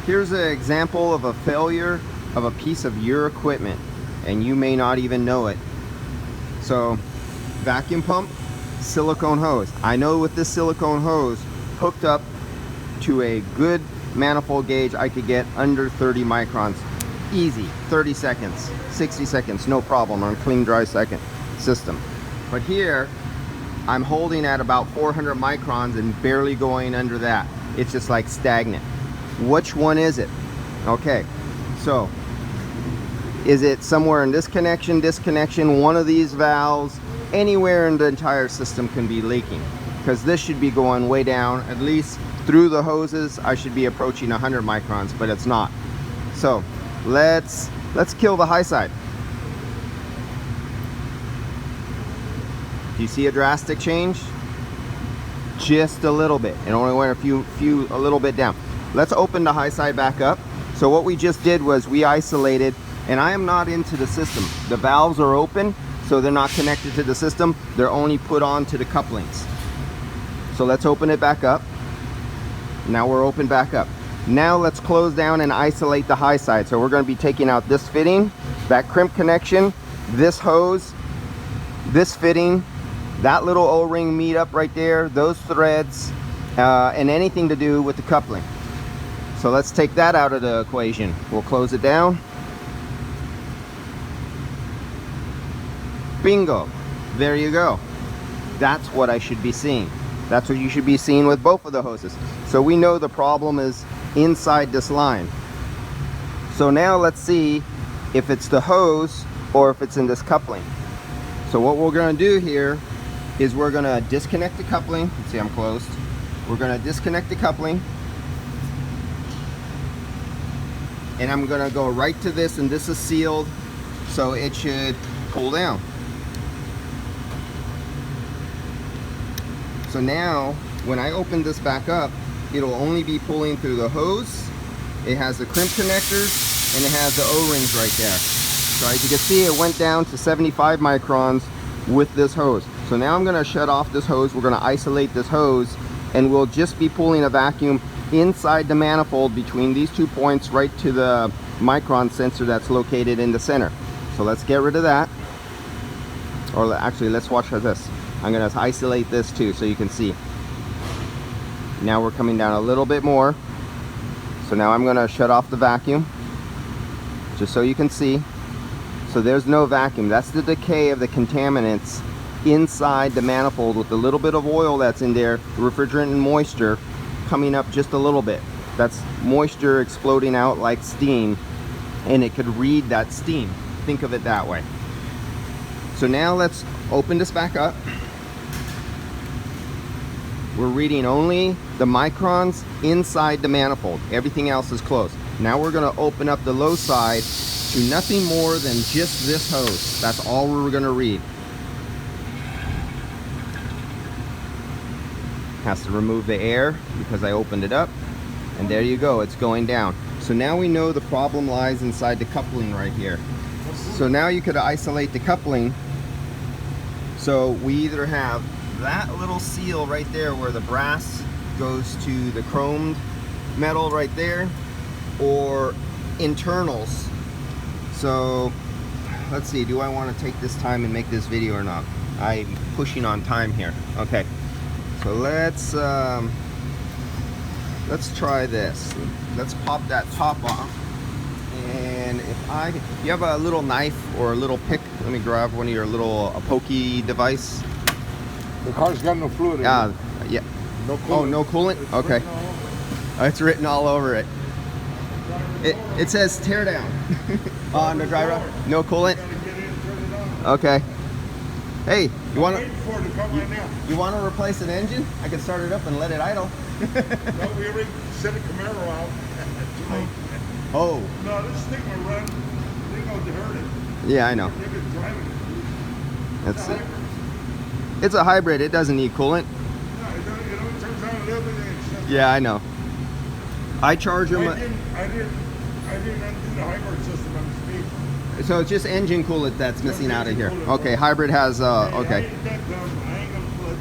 Here's an example of a failure of a piece of your equipment, and you may not even know it. So, vacuum pump, silicone hose. I know with this silicone hose hooked up to a good manifold gauge, I could get under 30 microns. Easy, 30 seconds, 60 seconds, no problem on a clean dry second system. But here, I'm holding at about 400 microns and barely going under that. It's just like stagnant. Which one is it? Okay, so is it somewhere in this connection, one of these valves? Anywhere in the entire system can be leaking, because this should be going way down. At least through the hoses I should be approaching 100 microns, but it's not. So let's kill the high side. Do you see a drastic change? Just a little bit. It only went a little bit down. Let's open the high side back up. So what we just did was we isolated, and I am not into the system. The valves are open, so they're not connected to the system. They're only put onto the couplings. So let's open it back up. Now we're open back up. Now let's close down and isolate the high side. So we're going to be taking out this fitting, that crimp connection, this hose, this fitting, that little O-ring meet up right there, those threads, and anything to do with the coupling. So let's take that out of the equation. We'll close it down. Bingo. There you go. That's what I should be seeing. That's what you should be seeing with both of the hoses. So we know the problem is inside this line. So now let's see if it's the hose or if it's in this coupling. So what we're going to do here is we're going to disconnect the coupling. Let's see, I'm closed. We're going to disconnect the coupling. And I'm going to go right to this, and this is sealed, so it should pull down. So now, when I open this back up, it'll only be pulling through the hose. It has the crimp connectors, and it has the O-rings right there. So as you can see, it went down to 75 microns with this hose. So now I'm going to shut off this hose. We're going to isolate this hose, and we'll just be pulling a vacuum inside the manifold between these 2 points right to the micron sensor that's located in the center. So let's get rid of that. Or actually, let's watch this. I'm going to isolate this too so you can see. Now we're coming down a little bit more. So now I'm going to shut off the vacuum just so you can see. So there's no vacuum. That's the decay of the contaminants inside the manifold with the little bit of oil that's in there, refrigerant and moisture coming up just a little bit. That's moisture exploding out like steam, and it could read that steam. Think of it that way. So now let's open this back up. We're reading only the microns inside the manifold. Everything else is closed. Now we're going to open up the low side to nothing more than just this hose. That's all we're going to read. Has to remove the air because I opened it up, and there you go, it's going down. So now we know the problem lies inside the coupling right here. So now you could isolate the coupling. So we either have that little seal right there where the brass goes to the chromed metal right there, or internals. So let's see, do I want to take this time and make this video or not? I'm pushing on time here. Okay. So let's try this. Let's pop that top off. And if you have a little knife or a little pick, let me grab one of your little pokey device. The car's got no fluid in it. Yeah. No coolant. Oh, no coolant? Okay. It's written all over it. It says tear down on the dry rod. No coolant? Okay. Hey, you want to replace an engine? I can start it up and let it idle. No, we already sent a Camaro out. Oh. No, this thing will run. They go to hurt it. Yeah, I know. They've been driving it. That's it. It's a hybrid. It doesn't need coolant. No, it only turns on a little bit. Yeah, I know. I charge them. I didn't undo the hybrid system on the speed. So it's just engine coolant that's missing out of here. Okay, hybrid has okay. I ain't gonna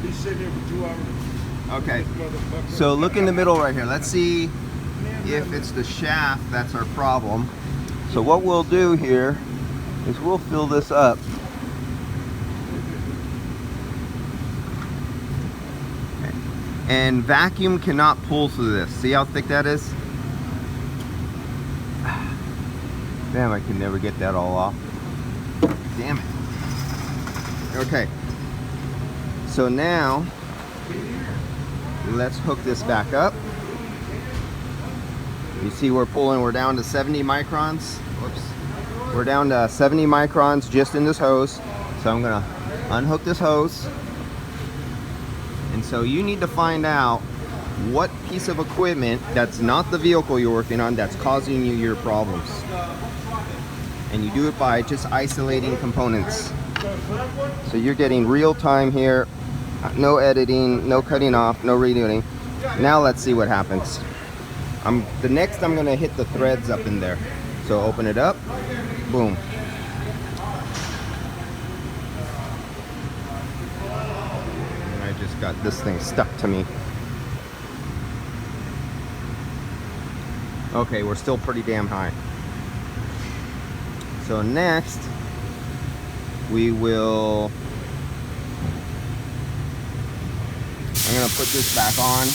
be sitting here for 2 hours. Okay. So look in the middle right here. Let's see. If it's the shaft, that's our problem. So what we'll do here is we'll fill this up. And vacuum cannot pull through this. See how thick that is? Damn, I can never get that all off. Damn it. Okay. So now, let's hook this back up. You see we're down to 70 microns. Whoops. We're down to 70 microns just in this hose. So I'm gonna unhook this hose. And so you need to find out what piece of equipment that's not the vehicle you're working on that's causing you your problems. And you do it by just isolating components. So you're getting real time here, no editing, no cutting off, no redoing. Now let's see what happens. Next I'm gonna hit the threads up in there. So open it up, boom. And I just got this thing stuck to me. Okay, we're still pretty damn high. So next, I'm gonna put this back on.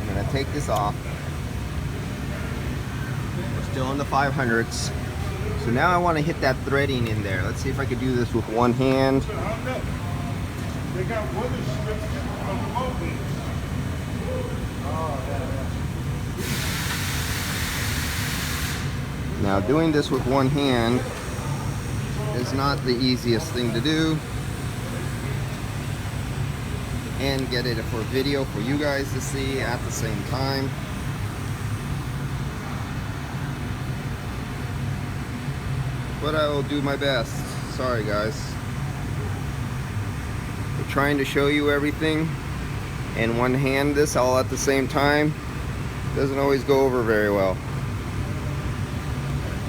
I'm gonna take this off. We're still in the 500s. So now I want to hit that threading in there. Let's see if I could do this with one hand. They got weather strips on the motor. Now doing this with one hand is not the easiest thing to do. And get it for video for you guys to see at the same time. But I will do my best. Sorry guys. We're trying to show you everything and one hand this all at the same time doesn't always go over very well.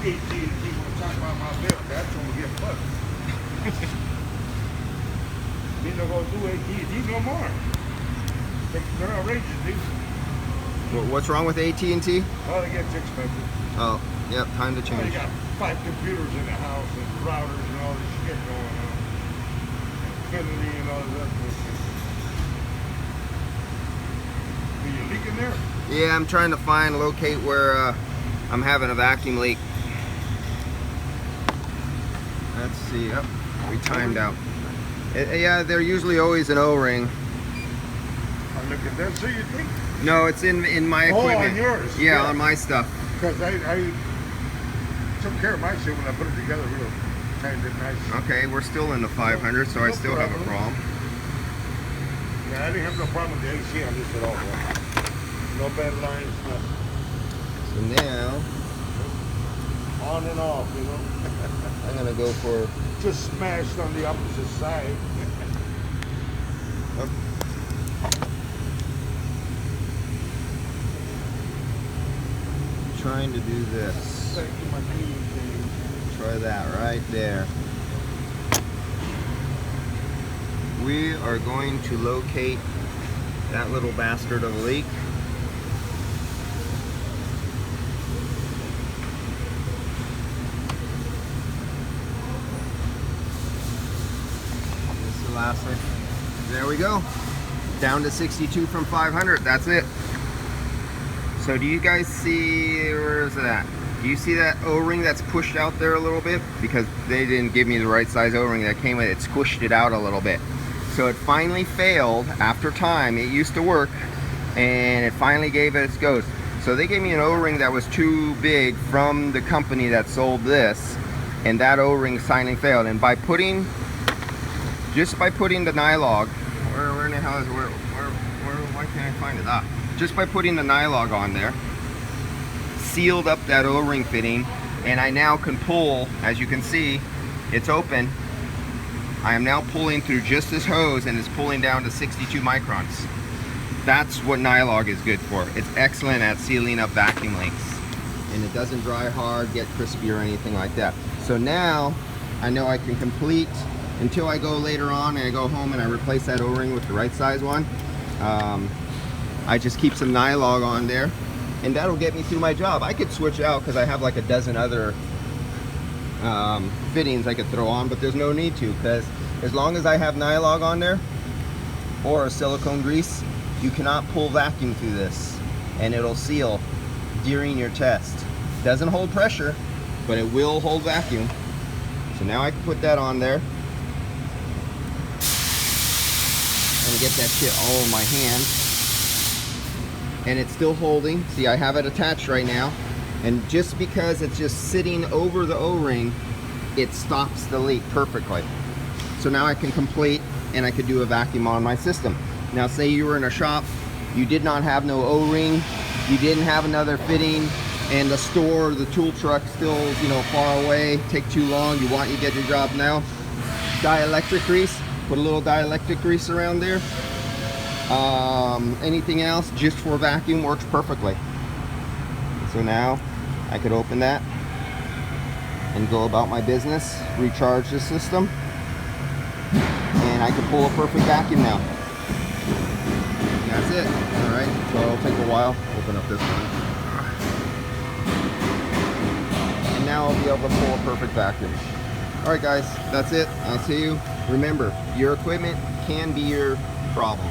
AT&T want to talk about my bill. That's when we get fucked. They're not going to do AT&T no more. They're outrageous, dude. What's wrong with AT&T? Oh, they get too expensive. Oh, yep, time to They change. got 5 computers in the house and routers and all this shit going on. Infinity and all that. Are you leaking there? Yeah, I'm trying to locate where I'm having a vacuum leak. Let's see, yep, we timed out. Yeah, they're usually always an O-ring. I look at that. So you think? No, it's in my equipment. Oh, on yours? Yeah, on my stuff. Because I took care of my shit when I put it together real timed it nice. Okay, we're still in the 500, so I still have a problem. Yeah, I didn't have no problem with the AC on this at all. Bro. No bad lines, nothing. So now, On and off, you know. I'm gonna go for... Just smashed on the opposite side. Trying to do this. Thank you, my queen. Try that right there. We are going to locate that little bastard of a leak. This is the last one. There we go. Down to 62 from 500. That's it. So do you guys see, where is it at? Do you see that O-ring that's pushed out there a little bit? Because they didn't give me the right size O-ring that came with it. It squished it out a little bit. So it finally failed after time. It used to work and it finally gave it its ghost. So they gave me an O-ring that was too big from the company that sold this, and that O-ring finally failed. And by putting, just by putting the Nylog, where in the hell is it? Why can't I find it? Ah. Just by putting the Nylog on there, sealed up that O-ring fitting, and I now can pull, as you can see, it's open. I am now pulling through just this hose and it's pulling down to 62 microns. That's what Nylog is good for. It's excellent at sealing up vacuum leaks. and it doesn't dry hard, get crispy or anything like that. So now I know I can complete until I go later on and I go home and I replace that O-ring with the right size one. I just keep some nylog on there, and that'll get me through my job. I could switch out because I have like a dozen other fittings I could throw on, but there's no need to, because as long as I have nylog on there or a silicone grease, you cannot pull vacuum through this and it'll seal during your test. Doesn't hold pressure, but it will hold vacuum. So now I can put that on there and get that shit all in my hand. And it's still holding. See, I have it attached right now, and just because it's just sitting over the O-ring, it stops the leak perfectly. So now I can complete, and I could do a vacuum on my system. Now say you were in a shop, you did not have no O-ring, you didn't have another fitting, and the store, the tool truck still, you know, far away, take too long, you want to get your job now. Dielectric grease, put a little dielectric grease around there. Anything else just for vacuum works perfectly. So now I could open that and go about my business, recharge the system, and I can pull a perfect vacuum now. And that's it. All right, so it'll take a while. Open up this one. And now I'll be able to pull a perfect vacuum. All right, guys, that's it. I'll see you. Remember, your equipment can be your problem.